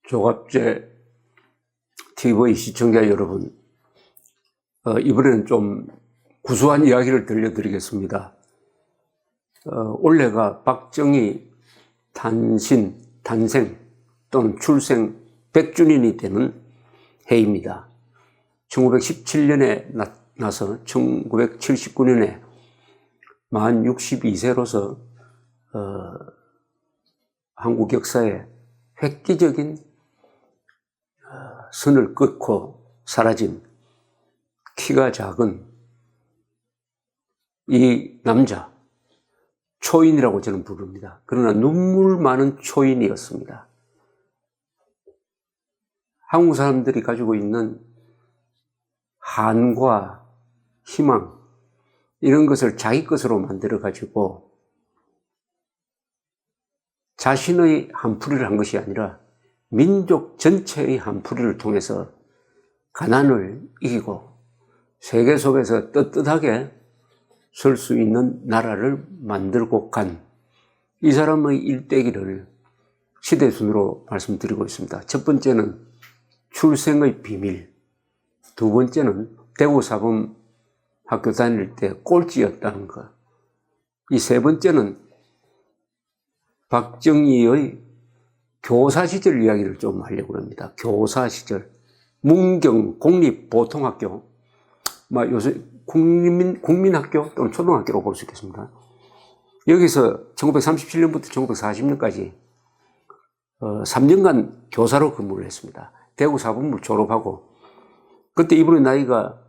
조갑제 TV 시청자 여러분, 이번에는 좀 구수한 이야기를 들려드리겠습니다. 올해가 박정희 탄생 또는 출생 100주년이 되는 해입니다. 1917년에 나서 1979년에 만 62세로서 한국 역사에 획기적인 선을 끊고 사라진 키가 작은 이 남자, 초인이라고 저는 부릅니다. 그러나 눈물 많은 초인이었습니다. 한국 사람들이 가지고 있는 한과 희망, 이런 것을 자기 것으로 만들어가지고 자신의 한풀이를 한 것이 아니라 민족 전체의 한풀이를 통해서 가난을 이기고 세계 속에서 떳떳하게 설 수 있는 나라를 만들고 간 이 사람의 일대기를 시대순으로 말씀드리고 있습니다. 첫 번째는 출생의 비밀, 두 번째는 대구사범학교 다닐 때 꼴찌였다는 것, 이 세 번째는 박정희의 교사 시절 이야기를 좀 하려고 합니다. 교사 시절, 문경 공립보통학교, 요새 국민학교 또는 초등학교로 볼 수 있겠습니다. 여기서 1937년부터 1940년까지 3년간 교사로 근무를 했습니다. 대구 사범을 졸업하고, 그때 이분의 나이가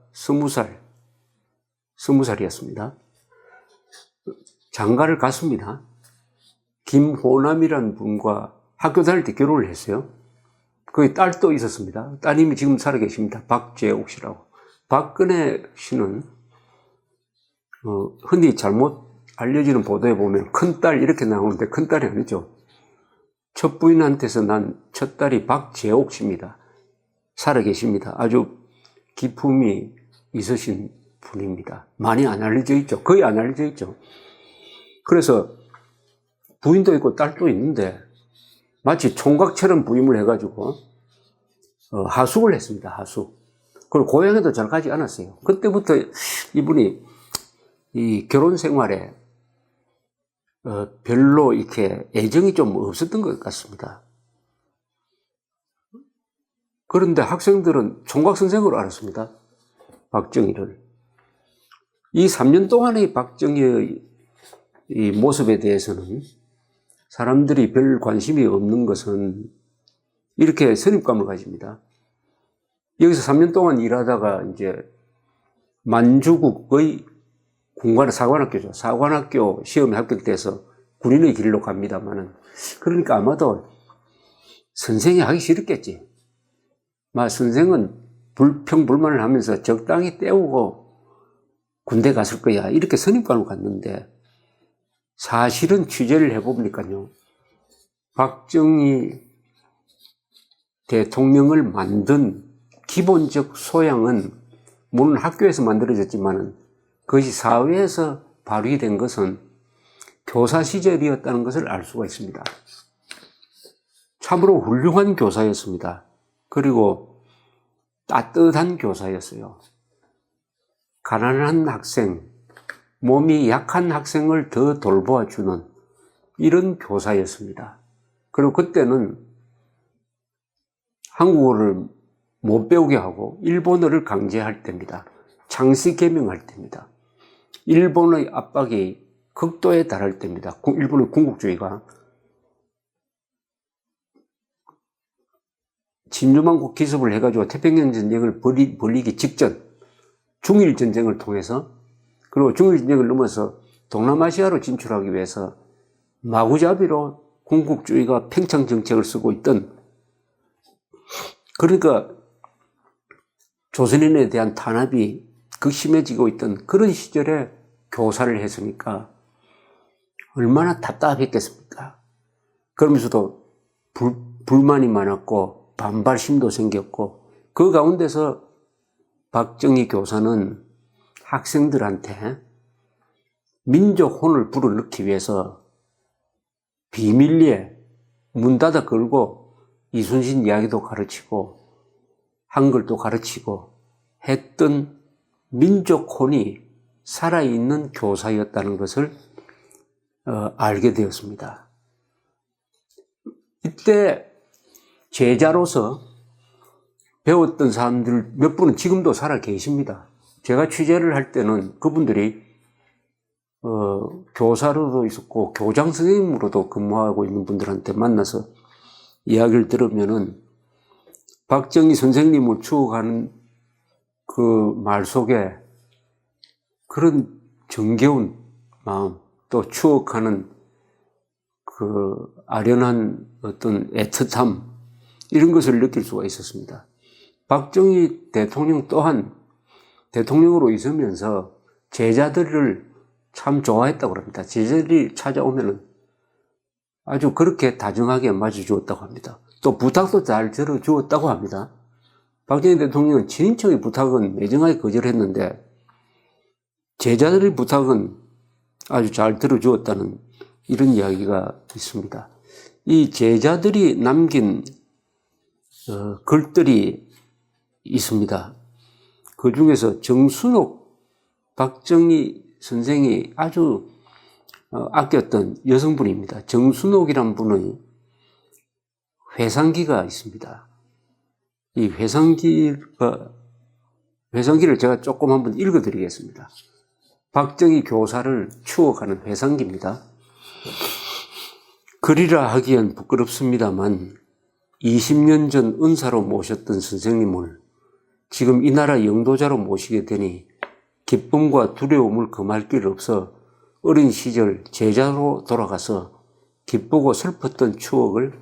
20살이었습니다. 장가를 갔습니다. 김호남이라는 분과 학교 다닐 때 결혼을 했어요. 거기 딸도 있었습니다. 따님이 지금 살아계십니다. 박재옥 씨라고. 박근혜 씨는 흔히 잘못 알려지는 보도에 보면 큰딸 이렇게 나오는데 큰딸이 아니죠. 첫 부인한테서 난 첫딸이 박재옥 씨입니다. 살아계십니다. 아주 기품이 있으신 분입니다. 많이 안 알려져 있죠. 거의 안 알려져 있죠. 그래서 부인도 있고 딸도 있는데 마치 총각처럼 부임을 해가지고 하숙을 했습니다. 하숙. 그리고 고향에도 잘 가지 않았어요. 그때부터 이분이 이 결혼 생활에 별로 이렇게 애정이 좀 없었던 것 같습니다. 그런데 학생들은 총각 선생으로 알았습니다. 박정희를. 이 3년 동안의 박정희의 이 모습에 대해서는 사람들이 별 관심이 없는 것은 이렇게 선입감을 가집니다. 여기서 3년 동안 일하다가 이제 만주국의 사관학교죠. 사관학교 시험에 합격돼서 군인의 길로 갑니다만은, 그러니까 아마도 선생이 하기 싫었겠지. 선생은 불평불만을 하면서 적당히 때우고 군대 갔을 거야, 이렇게 선입감을 갖는데, 사실은 취재를 해보니까요, 박정희 대통령을 만든 기본적 소양은 물론 학교에서 만들어졌지만 그것이 사회에서 발휘된 것은 교사 시절이었다는 것을 알 수가 있습니다. 참으로 훌륭한 교사였습니다. 그리고 따뜻한 교사였어요. 가난한 학생, 몸이 약한 학생을 더 돌보아주는 이런 교사였습니다. 그리고 그때는 한국어를 못 배우게 하고 일본어를 강제할 때입니다. 창씨 개명할 때입니다. 일본의 압박이 극도에 달할 때입니다. 일본의 군국주의가 진주만국 기습을 해가지고 태평양 전쟁을 벌이기 직전 중일 전쟁을 통해서, 그리고 중일 전쟁을 넘어서 동남아시아로 진출하기 위해서 마구잡이로 군국주의가 팽창 정책을 쓰고 있던, 그러니까 조선인에 대한 탄압이 극심해지고 있던 그런 시절에 교사를 했으니까 얼마나 답답했겠습니까? 그러면서도 불만이 많았고 반발심도 생겼고, 그 가운데서 박정희 교사는 학생들한테 민족 혼을 불어넣기 위해서 비밀리에 문 닫아 걸고 이순신 이야기도 가르치고 한글도 가르치고 했던 민족혼이 살아있는 교사였다는 것을 알게 되었습니다. 이때 제자로서 배웠던 사람들 몇 분은 지금도 살아 계십니다. 제가 취재를 할 때는 그분들이 교사로도 있었고 교장 선생님으로도 근무하고 있는 분들한테 만나서 이야기를 들으면은 박정희 선생님을 추억하는 그 말 속에 그런 정겨운 마음, 또 추억하는 그 아련한 어떤 애틋함, 이런 것을 느낄 수가 있었습니다. 박정희 대통령 또한 대통령으로 있으면서 제자들을 참 좋아했다고 합니다. 제자들이 찾아오면은 아주 그렇게 다정하게 맞아주었다고 합니다. 또 부탁도 잘 들어주었다고 합니다. 박정희 대통령은 친인척의 부탁은 매정하게 거절했는데 제자들의 부탁은 아주 잘 들어주었다는 이런 이야기가 있습니다. 이 제자들이 남긴 글들이 있습니다. 그 중에서 정순옥 박정희 선생이 아주 아꼈던 여성분입니다. 정순옥이란 분의 회상기가 있습니다. 이 회상기를 제가 조금 한번 읽어드리겠습니다. 박정희 교사를 추억하는 회상기입니다. 글이라 하기엔 부끄럽습니다만 20년 전 은사로 모셨던 선생님을 지금 이 나라 영도자로 모시게 되니 기쁨과 두려움을 금할 길 없어 어린 시절 제자로 돌아가서 기쁘고 슬펐던 추억을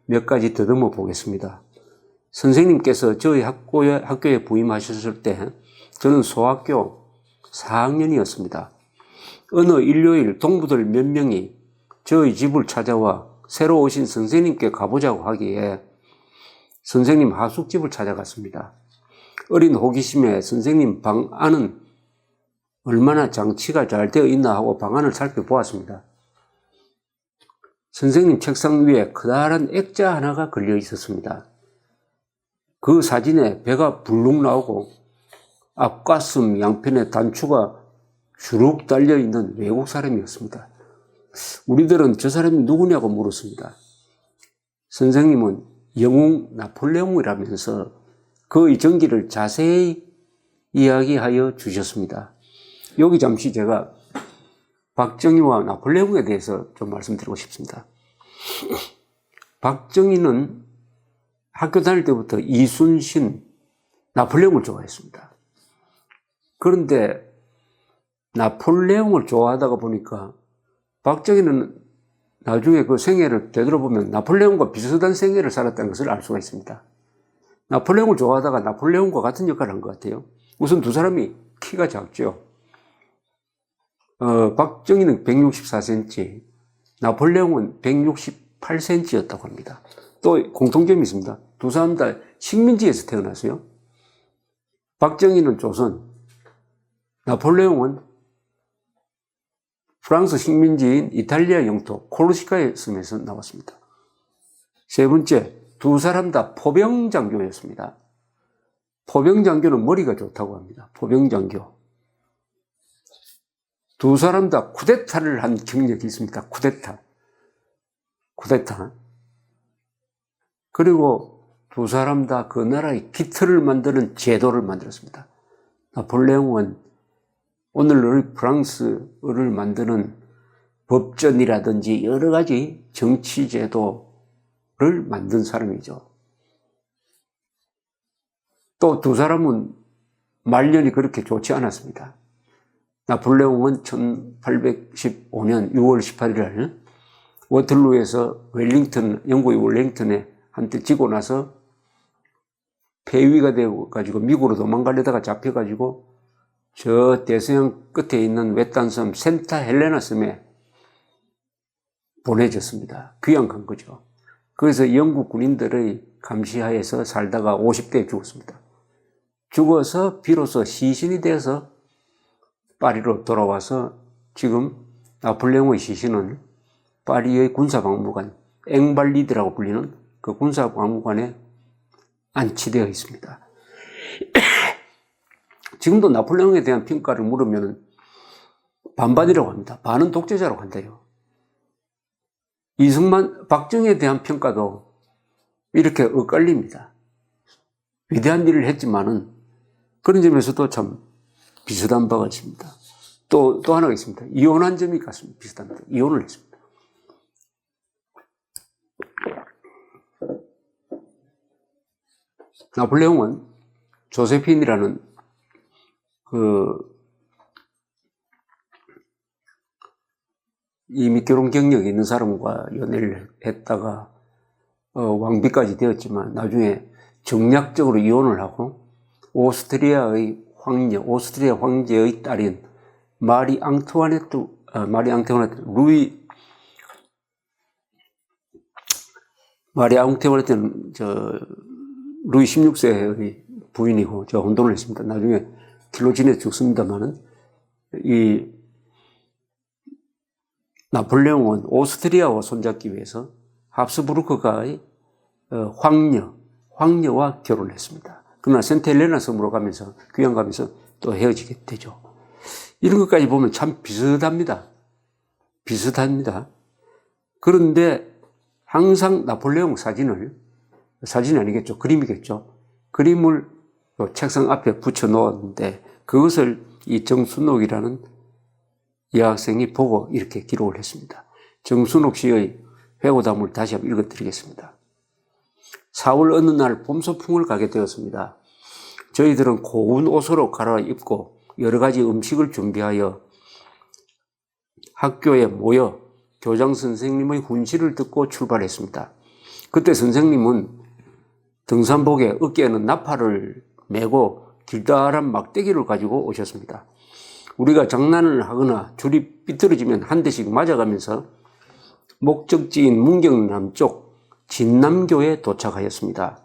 몇 가지 더듬어 보겠습니다. 선생님께서 저희 학교에 부임하셨을 때 저는 소학교 4학년이었습니다. 어느 일요일 동무들 몇 명이 저희 집을 찾아와 새로 오신 선생님께 가보자고 하기에 선생님 하숙집을 찾아갔습니다. 어린 호기심에 선생님 방 안은 얼마나 장치가 잘 되어 있나 하고 방 안을 살펴보았습니다. 선생님 책상 위에 커다란 액자 하나가 걸려 있었습니다. 그 사진에 배가 불룩 나오고 앞가슴 양편에 단추가 주룩 달려있는 외국 사람이었습니다. 우리들은 저 사람이 누구냐고 물었습니다. 선생님은 영웅 나폴레옹이라면서 그의 전기를 자세히 이야기하여 주셨습니다. 여기 잠시 제가 박정희와 나폴레옹에 대해서 좀 말씀드리고 싶습니다. 박정희는 학교 다닐 때부터 이순신, 나폴레옹을 좋아했습니다. 그런데 나폴레옹을 좋아하다가 보니까 박정희는 나중에 그 생애를 되돌아보면 나폴레옹과 비슷한 생애를 살았다는 것을 알 수가 있습니다. 나폴레옹을 좋아하다가 나폴레옹과 같은 역할을 한 것 같아요. 우선 두 사람이 키가 작죠. 박정희는 164cm, 나폴레옹은 168cm였다고 합니다. 또 공통점이 있습니다. 두 사람 다 식민지에서 태어났어요. 박정희는 조선, 나폴레옹은 프랑스 식민지인 이탈리아 영토 코르시카에 섬에서 나왔습니다. 세 번째, 두 사람 다 포병장교였습니다. 포병장교는 머리가 좋다고 합니다. 포병장교. 두 사람 다 쿠데타를 한 경력이 있습니다. 쿠데타. 그리고 두 사람 다 그 나라의 기틀을 만드는 제도를 만들었습니다. 나폴레옹은 오늘날 프랑스를 만드는 법전이라든지 여러 가지 정치 제도를 만든 사람이죠. 또 두 사람은 말년이 그렇게 좋지 않았습니다. 나폴레옹은 1815년 6월 18일 워털루에서 영국의 웰링턴에 한테 지고 나서 폐위가 되어가지고 미국으로 도망가려다가 잡혀가지고 저 대서양 끝에 있는 외딴 섬 센타 헬레나 섬에 보내졌습니다. 귀양간 거죠. 그래서 영국 군인들의 감시하에서 살다가 50대에 죽었습니다. 죽어서 비로소 시신이 돼서 파리로 돌아와서 지금 나폴레옹의 시신은 파리의 군사박물관 앵발리드라고 불리는 그 군사박물관에 안치되어 있습니다. 지금도 나폴레옹에 대한 평가를 물으면 반반이라고 합니다. 반은 독재자라고 한대요. 이승만, 박정희에 대한 평가도 이렇게 엇갈립니다. 위대한 일을 했지만은 그런 점에서도 참 비슷한 바가 있습니다. 또 하나가 있습니다. 이혼한 점이 같습니다. 비슷합니다. 이혼을 했습니다. 나폴레옹은 조세핀이라는 이미 결혼 경력이 있는 사람과 연애를 했다가 왕비까지 되었지만 나중에 정략적으로 이혼을 하고 오스트리아 황제의 딸인 마리 앙투아네트 루이 16세의 부인이고 저 혼돈을 했습니다. 나중에 길로진에 죽습니다만은 이 나폴레옹은 오스트리아와 손잡기 위해서 합스부르크가의 황녀와 결혼을 했습니다. 그러나 센트헬레나 섬으로 가면서 귀양 가면서 또 헤어지게 되죠. 이런 것까지 보면 참 비슷합니다. 그런데 항상 나폴레옹 사진이 아니겠죠. 그림이겠죠. 그림을 책상 앞에 붙여 놓았는데 그것을 이 정순옥이라는 여학생이 보고 이렇게 기록을 했습니다. 정순옥 씨의 회고담을 다시 한번 읽어드리겠습니다. 4월 어느 날 봄소풍을 가게 되었습니다. 저희들은 고운 옷으로 갈아입고 여러 가지 음식을 준비하여 학교에 모여 교장 선생님의 훈시를 듣고 출발했습니다. 그때 선생님은 등산복에 어깨에는 나팔을 메고 길다란 막대기를 가지고 오셨습니다. 우리가 장난을 하거나 줄이 삐뚤어지면 한 대씩 맞아가면서 목적지인 문경남 쪽 진남교에 도착하였습니다.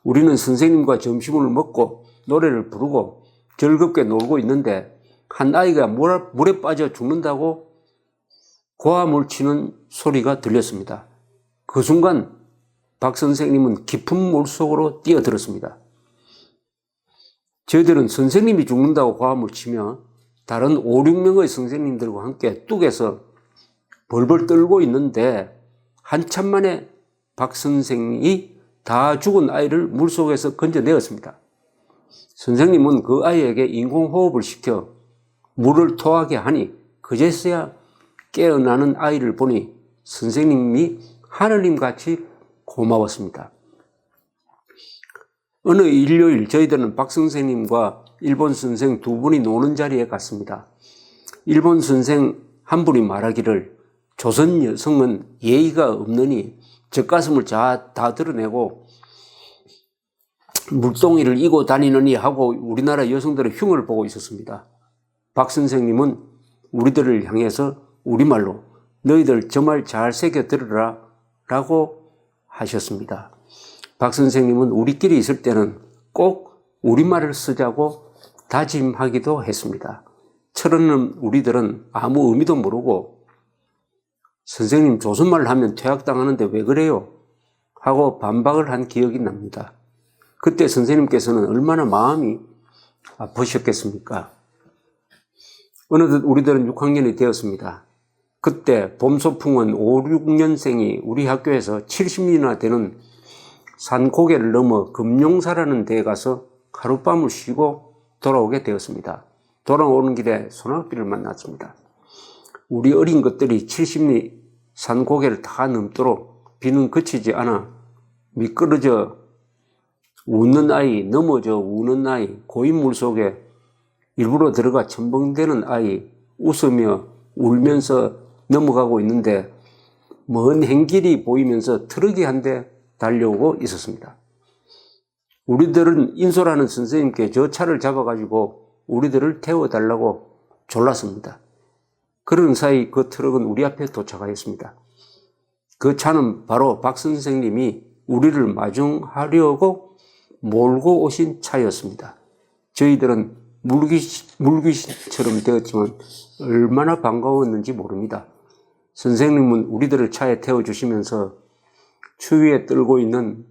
우리는 선생님과 점심을 먹고 노래를 부르고 즐겁게 놀고 있는데 한 아이가 물에 빠져 죽는다고 고함을 치는 소리가 들렸습니다. 그 순간 박 선생님은 깊은 물속으로 뛰어들었습니다. 저희들은 선생님이 죽는다고 고함을 치며 다른 5, 6명의 선생님들과 함께 뚝에서 벌벌 떨고 있는데 한참 만에 박 선생이 다 죽은 아이를 물속에서 건져내었습니다. 선생님은 그 아이에게 인공호흡을 시켜 물을 토하게 하니 그제서야 깨어나는 아이를 보니 선생님이 하느님같이 고마웠습니다. 어느 일요일 저희들은 박 선생님과 일본 선생 두 분이 노는 자리에 갔습니다. 일본 선생 한 분이 말하기를 조선 여성은 예의가 없느니 젖가슴을 다 드러내고 물동이를 이고 다니느니 하고 우리나라 여성들의 흉을 보고 있었습니다. 박 선생님은 우리들을 향해서 우리말로 너희들 저 말 잘 새겨 들으라 라고 하셨습니다. 박 선생님은 우리끼리 있을 때는 꼭 우리말을 쓰자고 다짐하기도 했습니다. 철없는 우리들은 아무 의미도 모르고 선생님 조선말을 하면 퇴학당하는데 왜 그래요? 하고 반박을 한 기억이 납니다. 그때 선생님께서는 얼마나 마음이 아프셨겠습니까? 어느덧 우리들은 6학년이 되었습니다. 그때 봄소풍은 5, 6년생이 우리 학교에서 70인이나 되는 산고개를 넘어 금룡사라는 데에 가서 하룻밤을 쉬고 돌아오게 되었습니다. 돌아오는 길에 소낙비를 만났습니다. 우리 어린 것들이 70리 산고개를 다 넘도록 비는 그치지 않아 미끄러져 웃는 아이, 넘어져 우는 아이, 고인 물속에 일부러 들어가 첨벙대는 아이, 웃으며 울면서 넘어가고 있는데 먼 행길이 보이면서 트럭이 한 대 달려오고 있었습니다. 우리들은 인솔하는 선생님께 저 차를 잡아가지고 우리들을 태워달라고 졸랐습니다. 그런 사이 그 트럭은 우리 앞에 도착하였습니다. 그 차는 바로 박 선생님이 우리를 마중하려고 몰고 오신 차였습니다. 저희들은 물귀신처럼 되었지만 얼마나 반가웠는지 모릅니다. 선생님은 우리들을 차에 태워주시면서 추위에 떨고 있는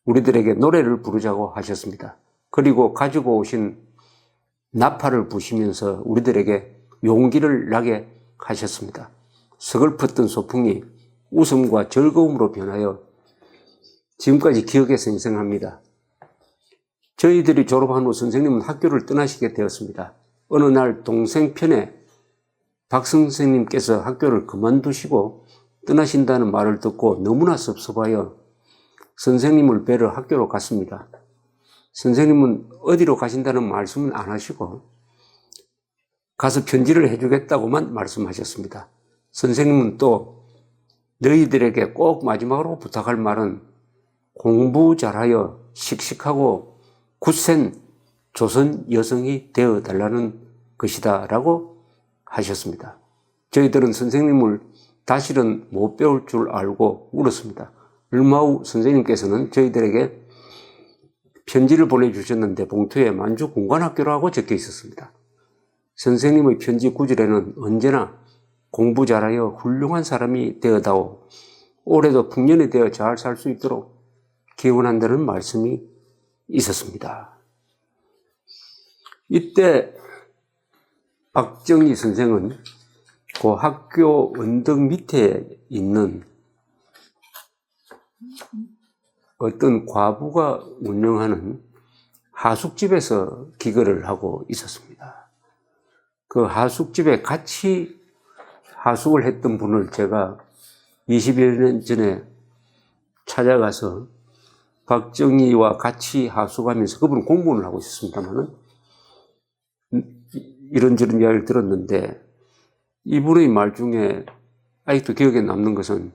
우리들에게 노래를 부르자고 하셨습니다. 그리고 가지고 오신 나팔을 부시면서 우리들에게 용기를 나게 하셨습니다. 서글펐던 소풍이 웃음과 즐거움으로 변하여 지금까지 기억에 생생합니다. 저희들이 졸업한 후 선생님은 학교를 떠나시게 되었습니다. 어느 날 동생 편에 박 선생님께서 학교를 그만두시고 떠나신다는 말을 듣고 너무나 섭섭하여 선생님을 뵈러 학교로 갔습니다. 선생님은 어디로 가신다는 말씀은 안 하시고 가서 편지를 해주겠다고만 말씀하셨습니다. 선생님은 또 너희들에게 꼭 마지막으로 부탁할 말은 공부 잘하여 씩씩하고 굳센 조선 여성이 되어달라는 것이다 라고 하셨습니다. 저희들은 선생님을 다시는 못 배울 줄 알고 울었습니다. 얼마 후 선생님께서는 저희들에게 편지를 보내주셨는데 봉투에 만주 공관학교라고 적혀 있었습니다. 선생님의 편지 구절에는 언제나 공부 잘하여 훌륭한 사람이 되어다오. 올해도 풍년이 되어 잘 살 수 있도록 기원한다는 말씀이 있었습니다. 이때 박정희 선생은 그 학교 언덕 밑에 있는 어떤 과부가 운영하는 하숙집에서 기거를 하고 있었습니다. 그 하숙집에 같이 하숙을 했던 분을 제가 20여 년 전에 찾아가서 박정희와 같이 하숙하면서 그분은 공부를 하고 있었습니다만은 이런저런 이야기를 들었는데 이분의 말 중에 아직도 기억에 남는 것은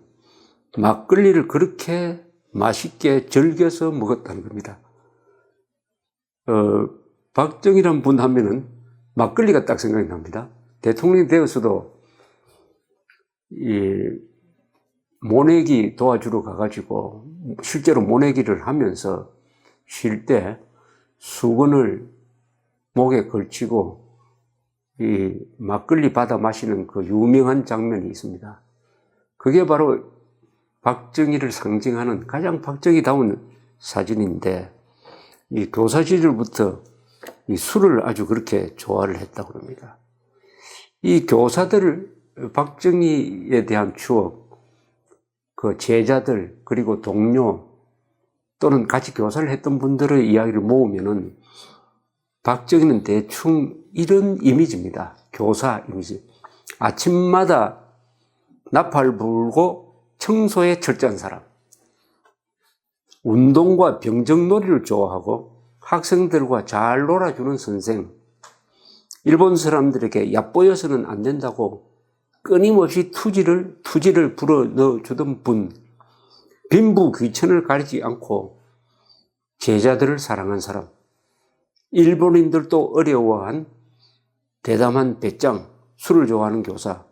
막걸리를 그렇게 맛있게 즐겨서 먹었다는 겁니다. 박정희란 분 하면은 막걸리가 딱 생각이 납니다. 대통령이 되어서도 이 모내기 도와주러 가가지고 실제로 모내기를 하면서 쉴 때 수건을 목에 걸치고 이 막걸리 받아 마시는 그 유명한 장면이 있습니다. 그게 바로 박정희를 상징하는 가장 박정희다운 사진인데 이 교사 시절부터 이 술을 아주 그렇게 좋아를 했다고 합니다. 이 교사들 박정희에 대한 추억, 그 제자들 그리고 동료 또는 같이 교사를 했던 분들의 이야기를 모으면은 박정희는 대충 이런 이미지입니다. 교사 이미지. 아침마다 나팔 불고 청소에 철저한 사람. 운동과 병정놀이를 좋아하고 학생들과 잘 놀아주는 선생. 일본 사람들에게 얕보여서는 안 된다고 끊임없이 투지를 불어 넣어주던 분. 빈부 귀천을 가리지 않고 제자들을 사랑한 사람. 일본인들도 어려워한 대담한 배짱, 술을 좋아하는 교사,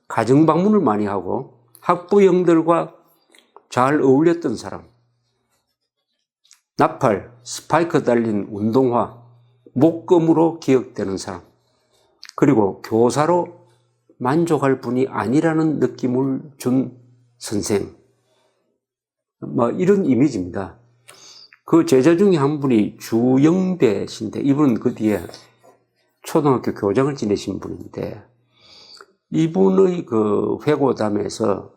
가정 방문을 많이 하고 학부형들과 잘 어울렸던 사람, 나팔, 스파이크 달린 운동화, 목검으로 기억되는 사람, 그리고 교사로 만족할 분이 아니라는 느낌을 준 선생, 이런 이미지입니다. 그 제자 중에 한 분이 주영배 씨인데 이분은 그 뒤에 초등학교 교장을 지내신 분인데 이분의 그 회고담에서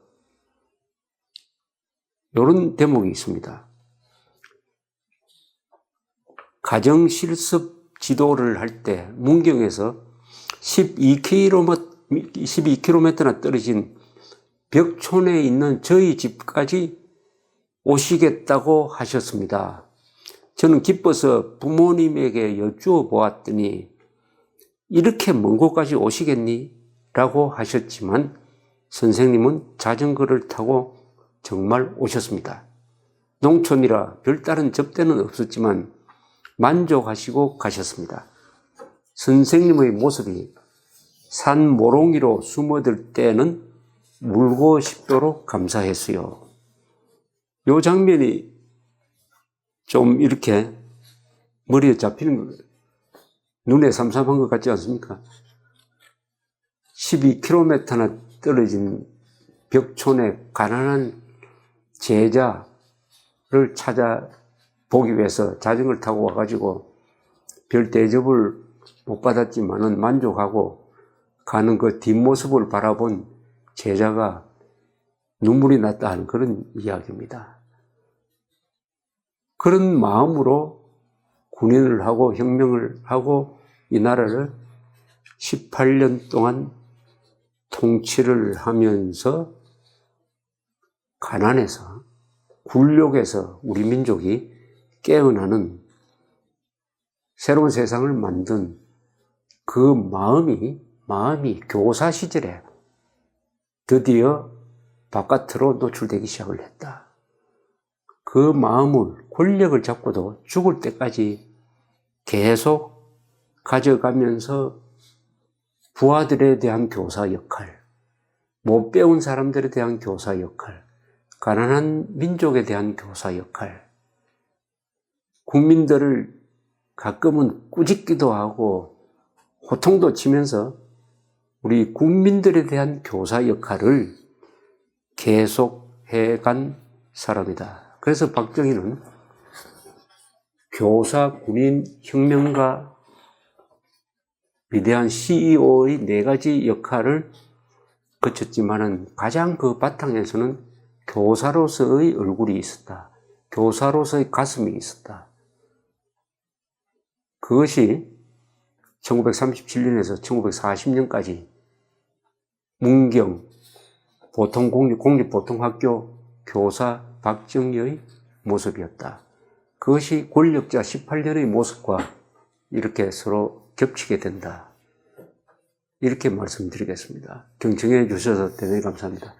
이런 대목이 있습니다. 가정실습 지도를 할 때 문경에서 12km나 떨어진 벽촌에 있는 저희 집까지 오시겠다고 하셨습니다. 저는 기뻐서 부모님에게 여쭈어 보았더니 이렇게 먼 곳까지 오시겠니? 라고 하셨지만 선생님은 자전거를 타고 정말 오셨습니다. 농촌이라 별다른 접대는 없었지만 만족하시고 가셨습니다. 선생님의 모습이 산 모롱이로 숨어들 때는 울고 싶도록 감사했어요. 이 장면이 좀 이렇게 머리에 잡히는 거예요. 눈에 삼삼한 것 같지 않습니까? 12km나 떨어진 벽촌에 가난한 제자를 찾아보기 위해서 자전거를 타고 와가지고 별 대접을 못 받았지만은 만족하고 가는 그 뒷모습을 바라본 제자가 눈물이 났다 하는 그런 이야기입니다. 그런 마음으로 군인을 하고 혁명을 하고 이 나라를 18년 동안 통치를 하면서 가난에서 굴욕에서 우리 민족이 깨어나는 새로운 세상을 만든 그 마음이 교사 시절에 드디어 바깥으로 노출되기 시작을 했다. 그 마음을 권력을 잡고도 죽을 때까지 계속 가져가면서 부하들에 대한 교사 역할, 못 배운 사람들에 대한 교사 역할, 가난한 민족에 대한 교사 역할, 국민들을 가끔은 꾸짖기도 하고 호통도 치면서 우리 국민들에 대한 교사 역할을 계속 해간 사람이다. 그래서 박정희는 교사, 군인, 혁명가, 위대한 CEO의 4가지 역할을 거쳤지만은 가장 그 바탕에서는 교사로서의 얼굴이 있었다. 교사로서의 가슴이 있었다. 그것이 1937년에서 1940년까지 문경 공립보통학교 교사 박정희의 모습이었다. 그것이 권력자 18년의 모습과 이렇게 서로 겹치게 된다. 이렇게 말씀드리겠습니다. 경청해 주셔서 대단히 감사합니다.